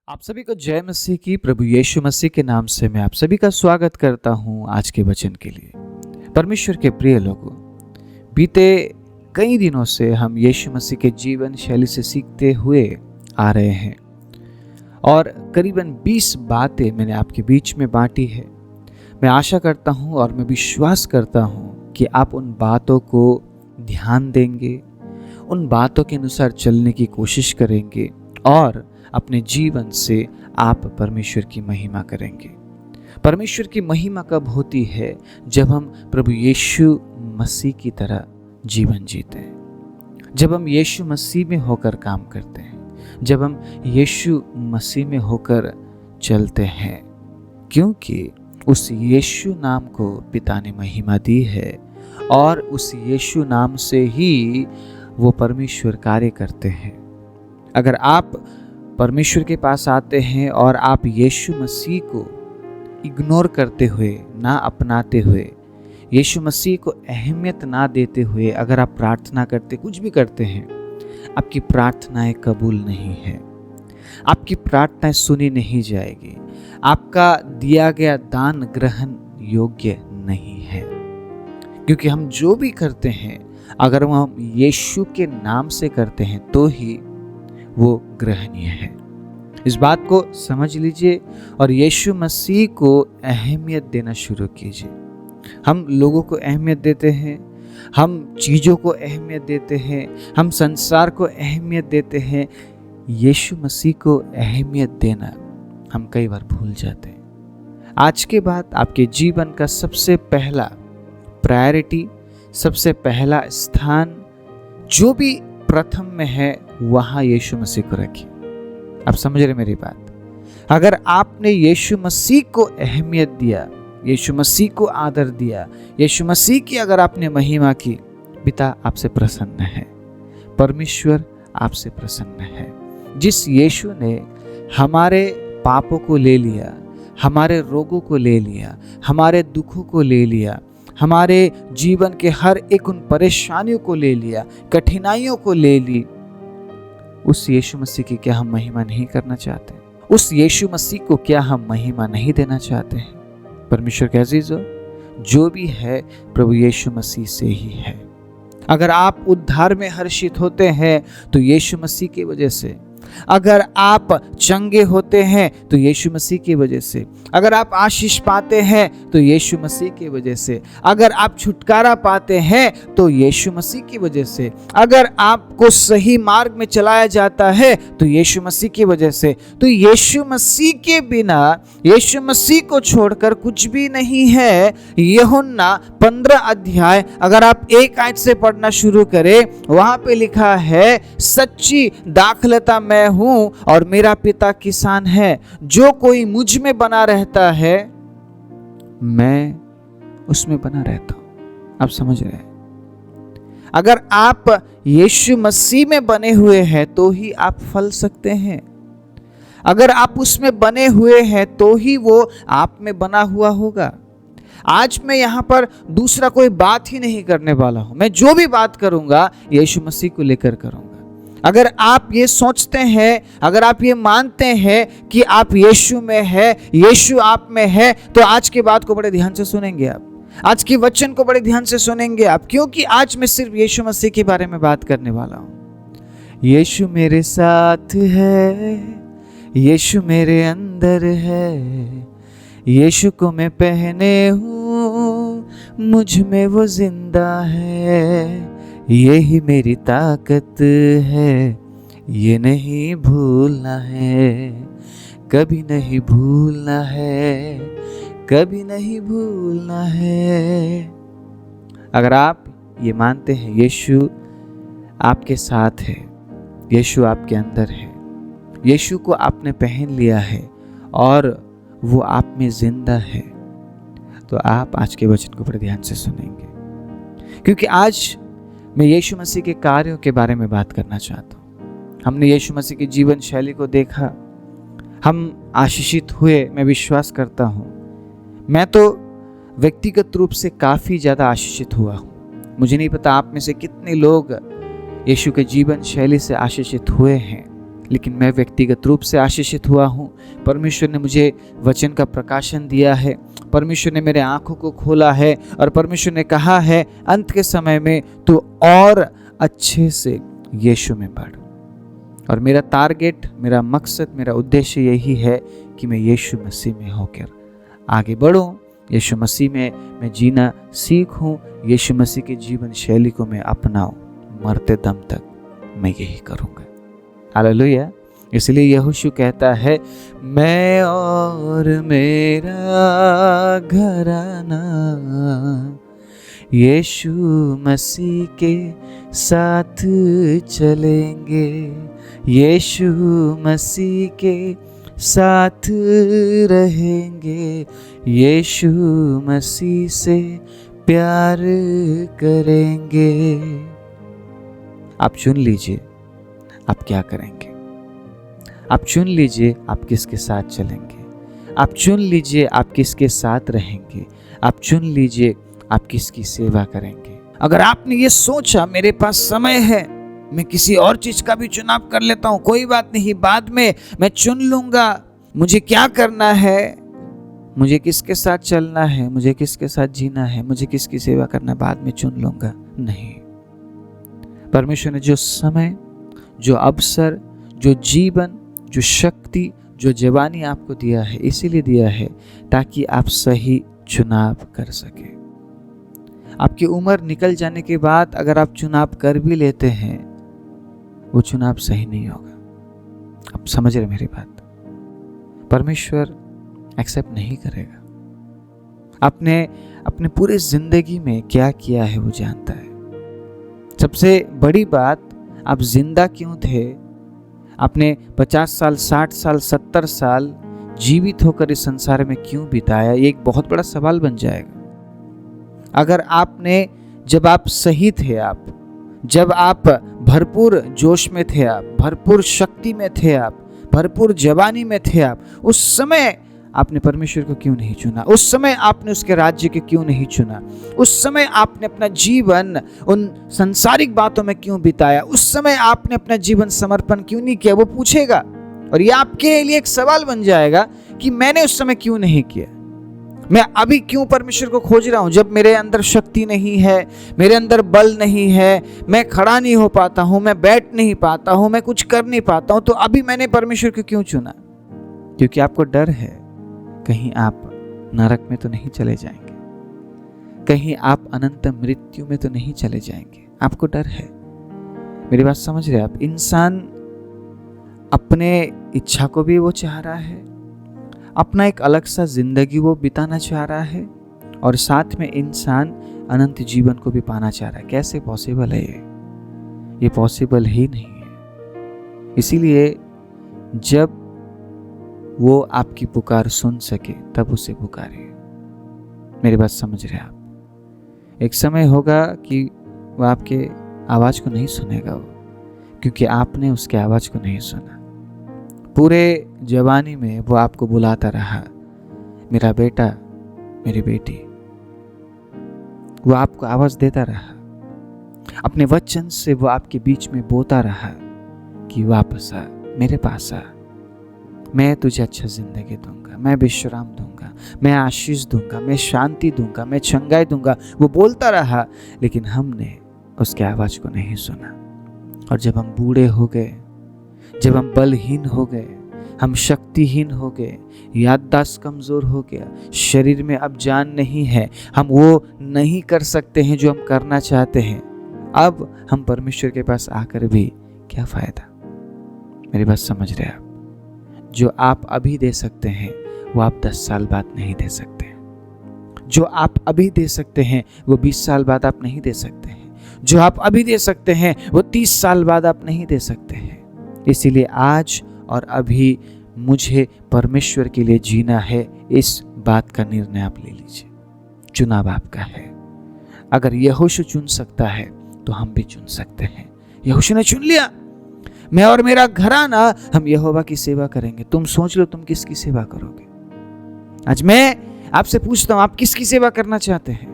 आप सभी को जय मसीह की। प्रभु यीशु मसीह के नाम से मैं आप सभी का स्वागत करता हूं आज के वचन के लिए। परमेश्वर के प्रिय लोगों, बीते कई दिनों से हम यीशु मसीह के जीवन शैली से सीखते हुए आ रहे हैं और करीबन 20 बातें मैंने आपके बीच में बांटी है। मैं आशा करता हूं और मैं विश्वास करता हूं कि आप उन बातों को ध्यान देंगे, उन बातों के अनुसार चलने की कोशिश करेंगे और अपने जीवन से आप परमेश्वर की महिमा करेंगे। परमेश्वर की महिमा कब होती है? जब हम प्रभु यीशु मसीह की तरह जीवन जीते हैं, जब हम यीशु मसीह में होकर काम करते हैं, जब हम यीशु मसीह में होकर चलते हैं, क्योंकि उस यीशु नाम को पिता ने महिमा दी है और उस यीशु नाम से ही वो परमेश्वर कार्य करते हैं। अगर आप परमेश्वर के पास आते हैं और आप यीशु मसीह को इग्नोर करते हुए, ना अपनाते हुए, यीशु मसीह को अहमियत ना देते हुए अगर आप प्रार्थना करते, कुछ भी करते हैं, आपकी प्रार्थनाएं कबूल नहीं है, आपकी प्रार्थनाएं सुनी नहीं जाएगी, आपका दिया गया दान ग्रहण योग्य नहीं है। क्योंकि हम जो भी करते हैं, अगर वो हम यीशु के नाम से करते हैं तो ही वो ग्रहणीय है। इस बात को समझ लीजिए और यीशु मसीह को अहमियत देना शुरू कीजिए। हम लोगों को अहमियत देते हैं, हम चीज़ों को अहमियत देते हैं, हम संसार को अहमियत देते हैं। यीशु मसीह को अहमियत देना हम कई बार भूल जाते हैं। आज के बाद आपके जीवन का सबसे पहला प्रायोरिटी, सबसे पहला स्थान जो भी प्रथम में है, वहां यीशु मसीह को रखिए। आप समझ रहे मेरी बात? अगर आपने यीशु मसीह को अहमियत दिया, यीशु मसीह को आदर दिया, यीशु मसीह की अगर आपने महिमा की, पिता आपसे प्रसन्न है, परमेश्वर आपसे प्रसन्न है। जिस यीशु ने हमारे पापों को ले लिया, हमारे रोगों को ले लिया, हमारे दुखों को ले लिया, हमारे जीवन के हर एक उन परेशानियों को ले लिया, कठिनाइयों को ले ली, उस यीशु मसीह की क्या हम महिमा नहीं करना चाहते? उस यीशु मसीह को क्या हम महिमा नहीं देना चाहते हैं? परमेश्वर के अजीजों, जो भी है प्रभु यीशु मसीह से ही है। अगर आप उद्धार में हर्षित होते हैं तो यीशु मसीह की वजह से, अगर आप चंगे होते हैं तो यीशु मसीह की वजह से, अगर आप आशीष पाते हैं तो यीशु मसीह की वजह से, अगर आप छुटकारा पाते हैं तो यीशु मसीह की वजह से, अगर आपको सही मार्ग में चलाया जाता है तो यीशु मसीह की वजह से। तो यीशु मसीह के बिना, यीशु मसीह को छोड़कर कुछ भी नहीं है। यूहन्ना 15 अध्याय अगर आप 1 आयत से पढ़ना शुरू करें, वहां पे लिखा है, सच्ची दाखलता मैं हूं और मेरा पिता किसान है। जो कोई मुझ में बना रहता है, मैं उसमें बना रहता हूं। आप समझ रहे हैं? अगर आप यीशु मसीह में बने हुए हैं तो ही आप फल सकते हैं। अगर आप उसमें बने हुए हैं तो ही वो आप में बना हुआ होगा। आज मैं यहां पर दूसरा कोई बात ही नहीं करने वाला हूं। मैं जो भी बात करूंगा यीशु मसीह को लेकर करूंगा। अगर आप ये सोचते हैं, अगर आप ये मानते हैं कि आप यीशु में है, यीशु आप में है, तो आज की बात को बड़े ध्यान से सुनेंगे आप, आज की वचन को बड़े ध्यान से सुनेंगे आप, क्योंकि आज मैं सिर्फ यीशु मसीह के बारे में बात करने वाला हूं। यीशु मेरे साथ है, यीशु मेरे अंदर है, यीशु को मैं पहने हूँ, मुझ में वो जिंदा है, यही मेरी ताकत है, ये नहीं भूलना है, कभी नहीं भूलना है, कभी नहीं भूलना है। अगर आप ये मानते हैं यीशु आपके साथ है, यीशु आपके अंदर है, यीशु को आपने पहन लिया है और वो आप में जिंदा है, तो आप आज के वचन को बड़े ध्यान से सुनेंगे। क्योंकि आज मैं यीशु मसीह के कार्यों के बारे में बात करना चाहता हूँ। हमने यीशु मसीह की जीवन शैली को देखा, हम आशीषित हुए, मैं विश्वास करता हूँ। मैं तो व्यक्तिगत रूप से काफ़ी ज़्यादा आशीषित हुआ हूँ। मुझे नहीं पता आप में से कितने लोग यीशु के जीवन शैली से आशीषित हुए हैं। लेकिन मैं व्यक्तिगत रूप से आशीषित हुआ हूँ। परमेश्वर ने मुझे वचन का प्रकाशन दिया है, परमेश्वर ने मेरे आंखों को खोला है और परमेश्वर ने कहा है अंत के समय में तू और अच्छे से यीशु में बढ़। और मेरा टारगेट, मेरा मकसद, मेरा उद्देश्य यही है कि मैं यीशु मसीह में होकर आगे बढ़ूं, यीशु मसीह में मैं जीना सीखूं, यीशु मसीह के जीवन शैली को मैं अपनाऊं, मरते दम तक मैं यही करूंगा। हालेलुया। इसलिए यहोशू कहता है मैं और मेरा घराना यीशु मसीह के साथ चलेंगे, यीशु मसीह के साथ रहेंगे, यीशु मसीह से प्यार करेंगे। आप चुन लीजिए आप क्या करेंगे, आप चुन लीजिए आप किसके साथ चलेंगे, आप चुन लीजिए आप किसके साथ रहेंगे, आप चुन लीजिए आप किसकी सेवा करेंगे। अगर आपने ये सोचा मेरे पास समय है, मैं किसी और चीज का भी चुनाव कर लेता हूं, कोई बात नहीं, बाद में मैं चुन लूंगा, मुझे क्या करना है, मुझे किसके साथ चलना है, मुझे किसके साथ जीना है, मुझे किसकी सेवा करना, बाद में चुन लूंगा, नहीं। परमेश्वर ने जो समय, जो अवसर, जो जीवन, जो शक्ति, जो जवानी आपको दिया है, इसीलिए दिया है ताकि आप सही चुनाव कर सके। आपकी उम्र निकल जाने के बाद अगर आप चुनाव कर भी लेते हैं, वो चुनाव सही नहीं होगा। आप समझ रहे मेरी बात? परमेश्वर एक्सेप्ट नहीं करेगा। आपने अपने पूरे जिंदगी में क्या किया है वो जानता है। सबसे बड़ी बात, आप जिंदा क्यों थे, आपने 50 साल, 60 साल, 70 साल जीवित होकर इस संसार में क्यों बिताया, ये एक बहुत बड़ा सवाल बन जाएगा। अगर आपने, जब आप सही थे, आप जब आप भरपूर जोश में थे, आप भरपूर शक्ति में थे, आप भरपूर जवानी में थे, आप उस समय आपने परमेश्वर को क्यों नहीं चुना, उस समय आपने उसके राज्य के क्यों नहीं चुना, उस समय आपने अपना जीवन उन संसारिक बातों में क्यों बिताया, उस समय आपने अपना जीवन समर्पण क्यों नहीं किया, वो पूछेगा। और ये आपके लिए एक सवाल बन जाएगा कि मैंने उस समय क्यों नहीं किया, मैं अभी क्यों परमेश्वर को खोज रहा हूं, जब मेरे अंदर शक्ति नहीं है, मेरे अंदर बल नहीं है, मैं खड़ा नहीं हो पाता हूं, मैं बैठ नहीं पाता हूं, मैं कुछ कर नहीं पाता हूं, तो अभी मैंने परमेश्वर को क्यों चुना? क्योंकि आपको डर है कहीं आप नरक में तो नहीं चले जाएंगे, कहीं आप अनंत मृत्यु में तो नहीं चले जाएंगे, आपको डर है। मेरी बात समझ रहे आप? इंसान अपने इच्छा को भी वो चाह रहा है, अपना एक अलग सा जिंदगी वो बिताना चाह रहा है, और साथ में इंसान अनंत जीवन को भी पाना चाह रहा है। कैसे पॉसिबल है ये पॉसिबल ही नहीं है। इसीलिए जब वो आपकी पुकार सुन सके तब उसे पुकारिए। मेरी बात समझ रहे आप? एक समय होगा कि वो आपके आवाज को नहीं सुनेगा, वो क्योंकि आपने उसके आवाज को नहीं सुना। पूरे जवानी में वो आपको बुलाता रहा, मेरा बेटा, मेरी बेटी, वो आपको आवाज देता रहा, अपने वचन से वो आपके बीच में बोता रहा कि वापस आ, मेरे पास आ, मैं तुझे अच्छा जिंदगी दूंगा, मैं विश्राम दूंगा, मैं आशीष दूंगा, मैं शांति दूंगा, मैं चंगाई दूंगा। वो बोलता रहा, लेकिन हमने उसके आवाज को नहीं सुना। और जब हम बूढ़े हो गए, जब हम बलहीन हो गए, हम शक्तिहीन हो गए, याददाश्त कमजोर हो गया, शरीर में अब जान नहीं है, हम वो नहीं कर सकते हैं जो हम करना चाहते हैं, अब हम परमेश्वर के पास आकर भी क्या फायदा? मेरी बात समझ रहे आप? जो आप अभी दे सकते हैं वो आप 10 साल बाद नहीं दे सकते, जो आप अभी दे सकते हैं वो 20 साल बाद आप नहीं दे सकते हैं, जो आप अभी दे सकते हैं वो 30 साल बाद आप नहीं दे सकते हैं। इसीलिए आज और अभी मुझे परमेश्वर के लिए जीना है, इस बात का निर्णय आप ले लीजिए। चुनाव आपका है। अगर यहोशू चुन सकता है तो हम भी चुन सकते हैं। यहोशू ने चुन लिया, मैं और मेरा घराना हम यहोवा की सेवा करेंगे। तुम सोच लो तुम किसकी सेवा करोगे। आज मैं आपसे पूछता हूं, आप किसकी सेवा करना चाहते हैं?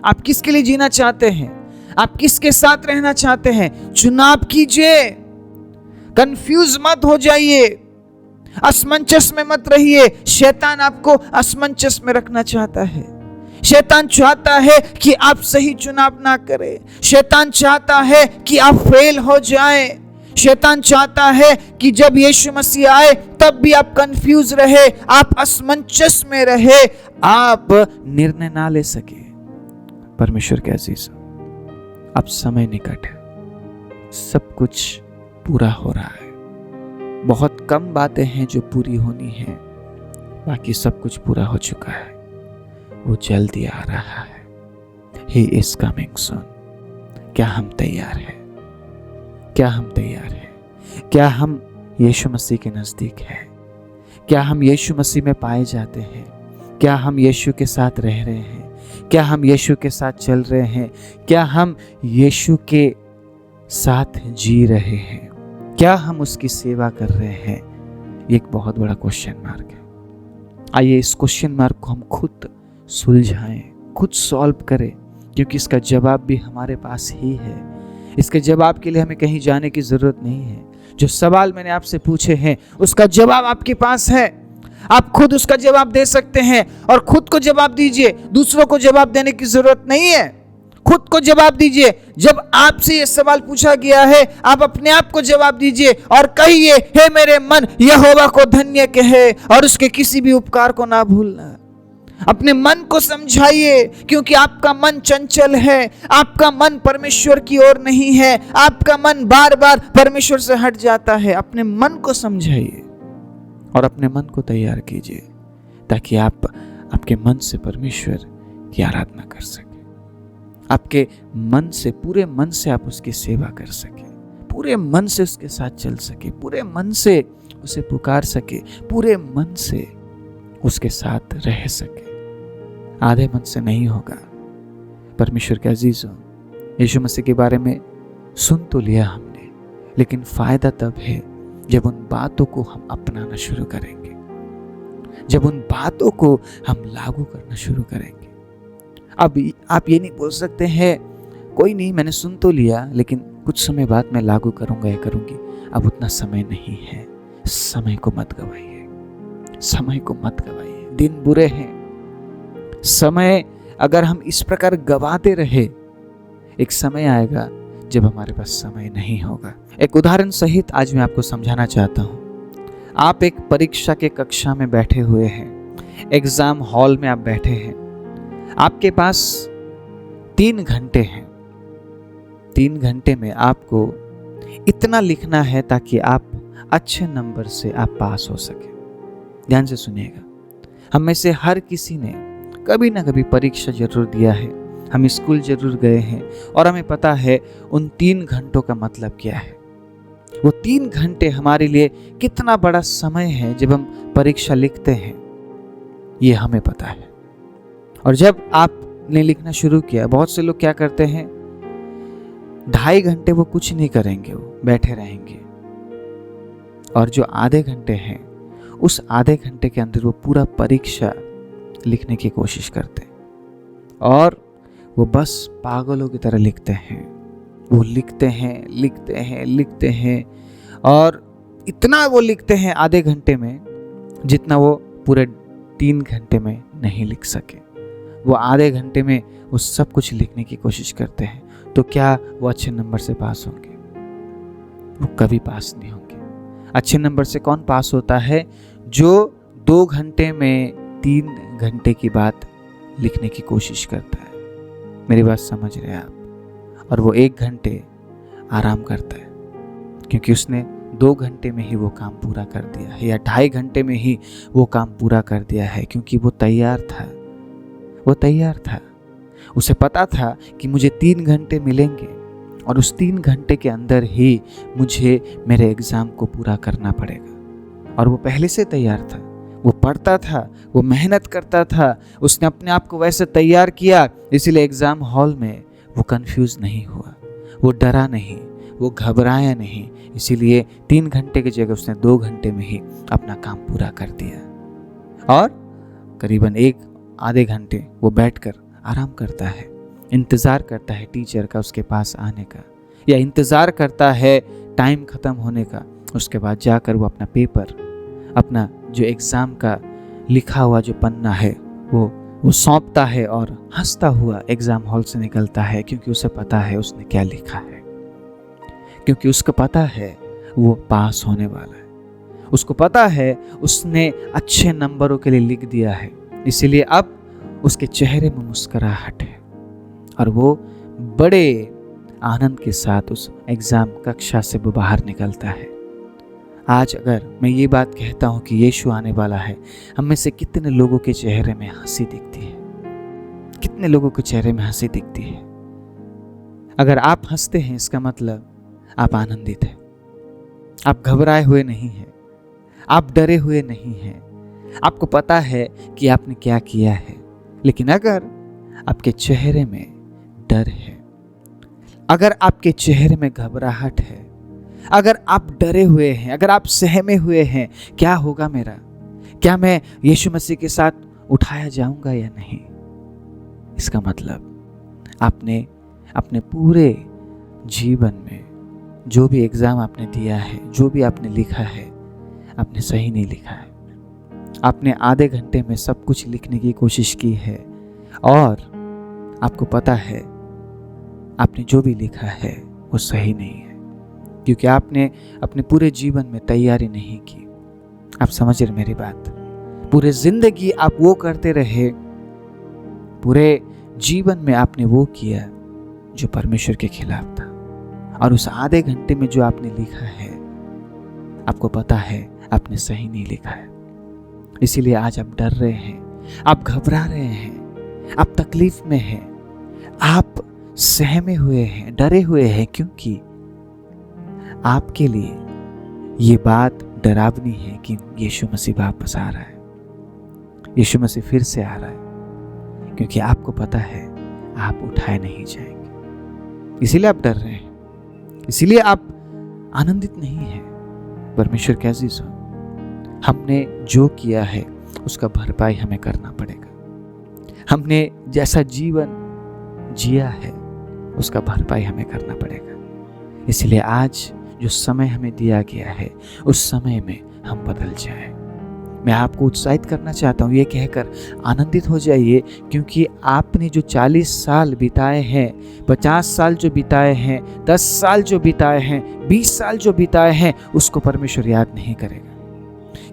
आप किसके लिए जीना चाहते हैं? आप किसके साथ रहना चाहते हैं? चुनाव कीजिए। कंफ्यूज मत हो जाइए, असमंजस में मत रहिए। शैतान आपको असमंजस में रखना चाहता है। शैतान चाहता है कि आप सही चुनाव ना करें। शैतान चाहता है कि आप फेल हो जाएं। शैतान चाहता है कि जब यीशु मसीह आए तब भी आप कंफ्यूज रहे, आप असमंजस में रहे, आप निर्णय ना ले सके। परमेश्वर के अजीज, अब समय निकट है, सब कुछ पूरा हो रहा है। बहुत कम बातें हैं जो पूरी होनी है, बाकी सब कुछ पूरा हो चुका है। वो जल्दी आ रहा है। He is coming soon। क्या हम तैयार हैं? क्या हम तैयार हैं? क्या हम यीशु मसीह के नजदीक हैं? क्या हम यीशु मसीह में पाए जाते हैं? क्या हम यीशु के साथ रह रहे हैं? क्या हम यीशु के साथ चल रहे हैं? क्या हम यीशु के साथ जी रहे हैं? क्या हम उसकी सेवा कर रहे हैं? ये एक बहुत बड़ा क्वेश्चन मार्क है। आइए इस क्वेश्चन मार्क को हम खुद सुलझाएं, खुद सॉल्व करें, क्योंकि इसका जवाब भी हमारे पास ही है। इसके जवाब के लिए हमें कहीं जाने की जरूरत नहीं है। जो सवाल मैंने आपसे पूछे हैं उसका जवाब आपके पास है। आप खुद उसका जवाब दे सकते हैं और खुद को जवाब दीजिए। दूसरों को जवाब देने की जरूरत नहीं है, खुद को जवाब दीजिए। जब आपसे यह सवाल पूछा गया है, आप अपने आप को जवाब दीजिए और कहिए, हे मेरे मन, यहोवा को धन्य कहे और उसके किसी भी उपकार को ना भूलना। अपने मन को समझाइए, क्योंकि आपका मन चंचल है, आपका मन परमेश्वर की ओर नहीं है, आपका मन बार बार परमेश्वर से हट जाता है। अपने मन को समझाइए और अपने मन को तैयार कीजिए, ताकि आप आपके मन से परमेश्वर की आराधना कर सके। आपके मन से, पूरे मन से आप उसकी सेवा कर सके, पूरे मन से उसके साथ चल सके, पूरे मन से उसे पुकार सके, पूरे मन से उसके साथ रह सके। आधे मन से नहीं होगा। परमेश्वर के अजीजों, यीशु मसीह के बारे में सुन तो लिया हमने, लेकिन फायदा तब है जब उन बातों को हम अपनाना शुरू करेंगे, जब उन बातों को हम लागू करना शुरू करेंगे। अब आप ये नहीं बोल सकते हैं, कोई नहीं, मैंने सुन तो लिया, लेकिन कुछ समय बाद मैं लागू करूंगा या करूंगी। अब उतना समय नहीं है। समय को मत गवाइए, समय को मत गवाइए। दिन बुरे हैं। समय अगर हम इस प्रकार गवाते रहे, एक समय आएगा जब हमारे पास समय नहीं होगा। एक उदाहरण सहित आज मैं आपको समझाना चाहता हूं। आप एक परीक्षा के कक्षा में बैठे हुए हैं, एग्जाम हॉल में आप बैठे हैं। आपके पास 3 घंटे हैं। 3 घंटे में आपको इतना लिखना है ताकि आप अच्छे नंबर से आप पास हो सके। ध्यान से सुनिएगा। हम में से हर किसी ने कभी ना कभी परीक्षा जरूर दिया है, हम स्कूल जरूर गए हैं और हमें पता है उन 3 घंटों का मतलब क्या है। वो 3 घंटे हमारे लिए कितना बड़ा समय है जब हम परीक्षा लिखते हैं, ये हमें पता है। और जब आपने लिखना शुरू किया, बहुत से लोग क्या करते हैं, 2.5 घंटे वो कुछ नहीं करेंगे, वो बैठे रहेंगे। और जो आधे घंटे हैं, उस आधे घंटे के अंदर वो पूरा परीक्षा लिखने की कोशिश करते हैं और वो बस पागलों की तरह लिखते हैं। वो लिखते हैं, लिखते हैं, लिखते हैं और इतना वो लिखते हैं आधे घंटे में, जितना वो पूरे 3 घंटे में नहीं लिख सके। वो आधे घंटे में वो सब कुछ लिखने की कोशिश करते हैं, तो क्या वो अच्छे नंबर से पास होंगे? वो कभी पास नहीं होंगे। अच्छे नंबर से कौन पास होता है? जो 2 घंटे में 3 घंटे की बात लिखने की कोशिश करता है। मेरी बात समझ रहे हैं आप? और वो 1 घंटे आराम करता है, क्योंकि उसने 2 घंटे में ही वो काम पूरा कर दिया है, या 2.5 घंटे में ही वो काम पूरा कर दिया है, क्योंकि वो तैयार था। वो तैयार था। उसे पता था कि मुझे 3 घंटे मिलेंगे और उस 3 घंटे के अंदर ही मुझे मेरे एग्जाम को पूरा करना पड़ेगा। और वो पहले से तैयार था। वो पढ़ता था, वो मेहनत करता था, उसने अपने आप को वैसे तैयार किया, इसीलिए एग्जाम हॉल में वो कंफ्यूज नहीं हुआ, वो डरा नहीं, वो घबराया नहीं। इसीलिए 3 घंटे की जगह उसने 2 घंटे में ही अपना काम पूरा कर दिया। और करीबन आधे घंटे वो बैठकर आराम करता है, इंतज़ार करता है टीचर का उसके पास आने का, या इंतज़ार करता है टाइम ख़त्म होने का। उसके बाद जाकर वो अपना पेपर, अपना जो एग्ज़ाम का लिखा हुआ जो पन्ना है वो सौंपता है और हंसता हुआ एग्ज़ाम हॉल से निकलता है, क्योंकि उसे पता है उसने क्या लिखा है, क्योंकि उसको पता है वो पास होने वाला है, उसको पता है उसने अच्छे नंबरों के लिए लिख दिया है। इसीलिए अब उसके चेहरे में मुस्कुराहट है और वो बड़े आनंद के साथ उस एग्ज़ाम कक्षा से वो बाहर निकलता है। आज अगर मैं ये बात कहता हूँ कि यीशु आने वाला है, हम में से कितने लोगों के चेहरे में हंसी दिखती है? कितने लोगों के चेहरे में हंसी दिखती है? अगर आप हंसते हैं इसका मतलब आप आनंदित हैं, आप घबराए हुए नहीं हैं, आप डरे हुए नहीं हैं, आपको पता है कि आपने क्या किया है। लेकिन अगर आपके चेहरे में डर है, अगर आपके चेहरे में घबराहट है, अगर आप डरे हुए हैं, अगर आप सहमे हुए हैं, क्या होगा मेरा, क्या मैं यीशु मसीह के साथ उठाया जाऊंगा या नहीं, इसका मतलब आपने अपने पूरे जीवन में जो भी एग्ज़ाम आपने दिया है, जो भी आपने लिखा है, आपने सही नहीं लिखा है। आपने आधे घंटे में सब कुछ लिखने की कोशिश की है और आपको पता है आपने जो भी लिखा है वो सही नहीं है, क्योंकि आपने अपने पूरे जीवन में तैयारी नहीं की। आप समझ रहे मेरी बात? पूरे जिंदगी आप वो करते रहे, पूरे जीवन में आपने वो किया जो परमेश्वर के खिलाफ था, और उस आधे घंटे में जो आपने लिखा है आपको पता है आपने सही नहीं लिखा है। इसीलिए आज आप डर रहे हैं, आप घबरा रहे हैं, आप तकलीफ में हैं, आप सहमे हुए हैं, डरे हुए हैं, क्योंकि आपके लिए ये बात डरावनी है कि यीशु मसीह वापस आ रहा है, यीशु मसीह फिर से आ रहा है, क्योंकि आपको पता है आप उठाए नहीं जाएंगे। इसीलिए आप डर रहे हैं, इसीलिए आप आनंदित नहीं हैं। परमेश्वर के अजीज हो, हमने जो किया है उसका भरपाई हमें करना पड़ेगा। हमने जैसा जीवन जिया है उसका भरपाई हमें करना पड़ेगा। इसलिए आज जो समय हमें दिया गया है उस समय में हम बदल जाएं। मैं आपको उत्साहित करना चाहता हूँ, ये कहकर आनंदित हो जाइए, क्योंकि आपने जो 40 साल बिताए हैं, 50 साल जो बिताए हैं, 10 साल जो बिताए हैं, 20 साल जो बिताए हैं, उसको परमेश्वर याद नहीं करेगा,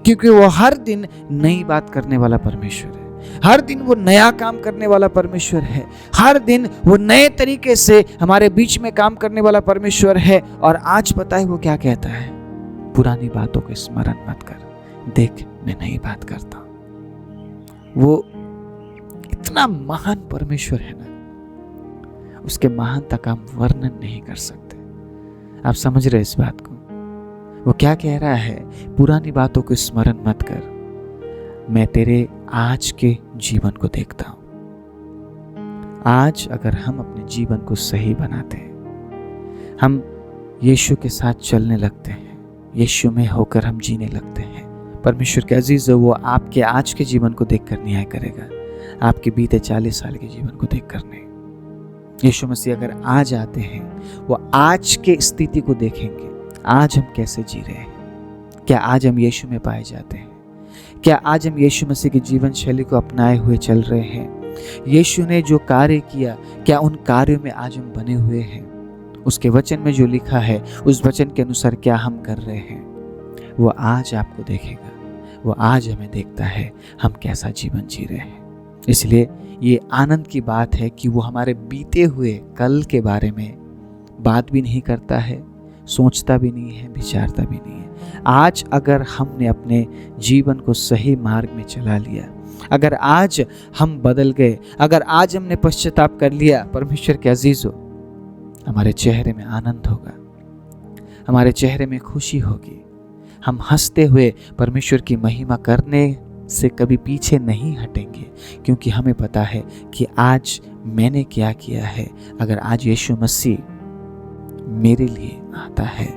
क्योंकि वो हर दिन नई बात करने वाला परमेश्वर है। हर दिन वो नया काम करने वाला परमेश्वर है। हर दिन वो नए तरीके से हमारे बीच में काम करने वाला परमेश्वर है। और आज पता है वो क्या कहता है? पुरानी बातों को स्मरण मत कर, देख मैं नई बात करता हूं। वो इतना महान परमेश्वर है ना, उसके महानता का हम वर्णन नहीं कर सकते। आप समझ रहे इस बात को? वो क्या कह रहा है? पुरानी बातों को स्मरण मत कर, मैं तेरे आज के जीवन को देखता हूं। आज अगर हम अपने जीवन को सही बनाते हैं, हम यीशु के साथ चलने लगते हैं, यीशु में होकर हम जीने लगते हैं, परमेश्वर के अजीज, वो आपके आज के जीवन को देखकर न्याय करेगा, आपके बीते 40 साल के जीवन को देखकर नहीं। यीशु मसीह अगर आज आते हैं, वो आज के स्थिति को देखेंगे, आज हम कैसे जी रहे हैं। क्या आज हम यीशु में पाए जाते हैं? क्या आज हम यीशु मसीह की जीवन शैली को अपनाए हुए चल रहे हैं? यीशु ने जो कार्य किया, क्या उन कार्यों में आज हम बने हुए हैं? उसके वचन में जो लिखा है उस वचन के अनुसार क्या हम कर रहे हैं? वो आज आपको देखेगा, वो आज हमें देखता है हम कैसा जीवन जी रहे हैं। इसलिए ये आनंद की बात है कि वो हमारे बीते हुए कल के बारे में बात भी नहीं करता है, सोचता भी नहीं है, विचारता भी नहीं है। आज अगर हमने अपने जीवन को सही मार्ग में चला लिया, अगर आज हम बदल गए, अगर आज हमने पश्चाताप कर लिया, परमेश्वर के अजीजों, हमारे चेहरे में आनंद होगा, हमारे चेहरे में खुशी होगी। हम हंसते हुए परमेश्वर की महिमा करने से कभी पीछे नहीं हटेंगे, क्योंकि हमें पता है कि आज मैंने क्या किया है। अगर आज यीशु मसीह मेरे लिए आता है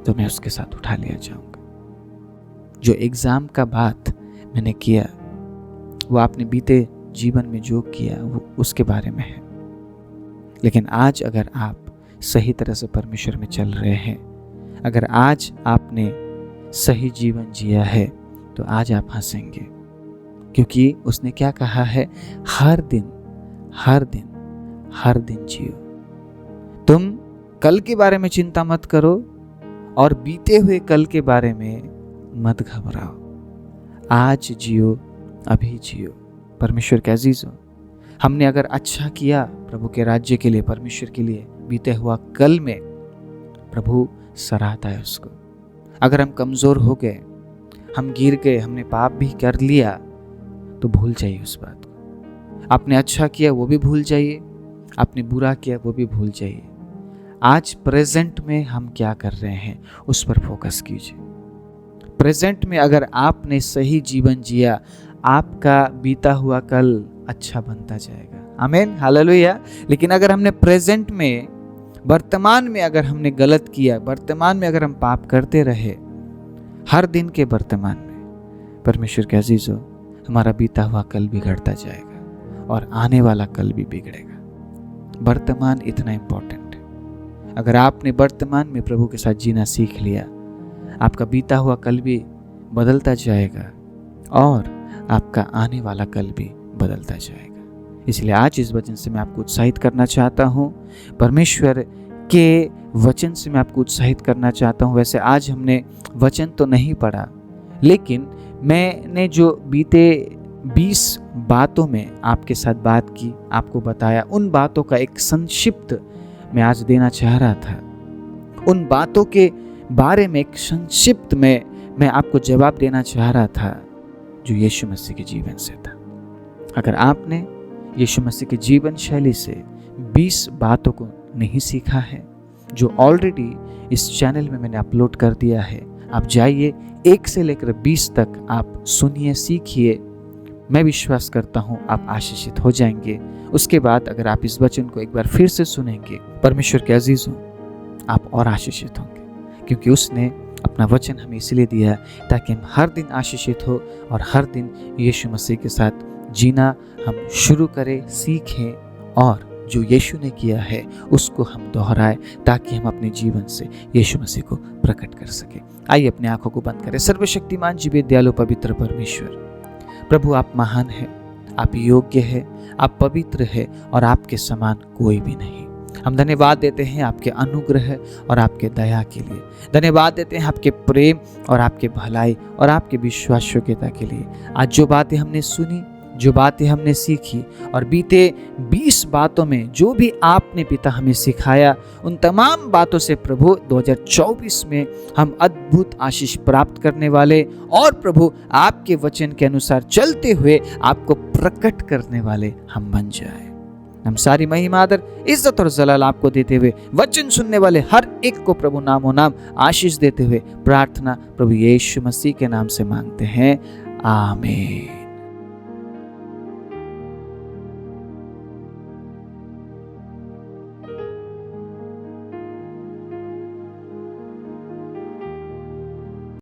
तो मैं उसके साथ उठा लिया जाऊंगा। जो एग्ज़ाम का बात मैंने किया, वो आपने बीते जीवन में जो किया वो उसके बारे में है। लेकिन आज अगर आप सही तरह से परमेश्वर में चल रहे हैं, अगर आज आपने सही जीवन जिया है तो आज आप हंसेंगे, क्योंकि उसने क्या कहा है, हर दिन हर दिन हर दिन जियो। तुम कल के बारे में चिंता मत करो और बीते हुए कल के बारे में मत घबराओ। आज जियो, अभी जियो। परमेश्वर के अजीज हो, हमने अगर अच्छा किया प्रभु के राज्य के लिए, परमेश्वर के लिए, बीते हुआ कल में प्रभु सराहता है उसको। अगर हम कमज़ोर हो गए, हम गिर गए, हमने पाप भी कर लिया, तो भूल जाइए उस बात को। आपने अच्छा किया वो भी भूल जाइए, आपने बुरा किया वो भी भूल जाइए। आज प्रेजेंट में हम क्या कर रहे हैं उस पर फोकस कीजिए। प्रेजेंट में अगर आपने सही जीवन जिया, आपका बीता हुआ कल अच्छा बनता जाएगा। आमीन, हालेलुया। लेकिन अगर हमने प्रेजेंट में, वर्तमान में अगर हमने गलत किया, वर्तमान में अगर हम पाप करते रहे, हर दिन के वर्तमान में, परमेश्वर के अजीज हो, हमारा बीता हुआ कल बिगड़ता जाएगा और आने वाला कल भी बिगड़ेगा। वर्तमान इतना इंपॉर्टेंट है। अगर आपने वर्तमान में प्रभु के साथ जीना सीख लिया, आपका बीता हुआ कल भी बदलता जाएगा और आपका आने वाला कल भी बदलता जाएगा। इसलिए आज इस वचन से मैं आपको उत्साहित करना चाहता हूँ, परमेश्वर के वचन से मैं आपको उत्साहित करना चाहता हूँ। वैसे आज हमने वचन तो नहीं पढ़ा, लेकिन मैंने जो बीते 20 बातों में आपके साथ बात की, आपको बताया, उन बातों का एक संक्षिप्त मैं आज देना चाह रहा था। उन बातों के बारे में एक संक्षिप्त में मैं आपको जवाब देना चाह रहा था जो यीशु मसीह के जीवन से था। अगर आपने यीशु मसीह के जीवन शैली से 20 बातों को नहीं सीखा है, जो ऑलरेडी इस चैनल में मैंने अपलोड कर दिया है, आप जाइए 1 से लेकर 20 तक आप सुनिए, सीखिए। मैं विश्वास करता हूँ आप आशीषित हो जाएंगे। उसके बाद अगर आप इस वचन को एक बार फिर से सुनेंगे, परमेश्वर के अजीज हो, आप और आशीषित होंगे, क्योंकि उसने अपना वचन हमें इसलिए दिया ताकि हम हर दिन आशीषित हो और हर दिन यीशु मसीह के साथ जीना हम शुरू करें, सीखें और जो यीशु ने किया है उसको हम दोहराएं, ताकि हम अपने जीवन से यीशु मसीह को प्रकट कर सके। आइए अपने आंखों को बंद करें। सर्वशक्तिमान जीवित दयालु पवित्र परमेश्वर, प्रभु आप महान है, आप योग्य है, आप पवित्र है और आपके समान कोई भी नहीं। हम धन्यवाद देते हैं आपके अनुग्रह और आपके दया के लिए। धन्यवाद देते हैं आपके प्रेम और आपके भलाई और आपके विश्वास योग्यता के लिए। आज जो बातें हमने सुनी, जो बातें हमने सीखी और बीते 20 बातों में जो भी आपने पिता हमें सिखाया, उन तमाम बातों से प्रभु 2024 में हम अद्भुत आशीष प्राप्त करने वाले और प्रभु आपके वचन के अनुसार चलते हुए आपको प्रकट करने वाले हम बन जाए। हम सारी महिमा, आदर, इज्जत और जलाल आपको देते हुए, वचन सुनने वाले हर एक को प्रभु नामों नाम आशीष देते हुए प्रार्थना प्रभु यीशु मसीह के नाम से मांगते हैं, आमीन।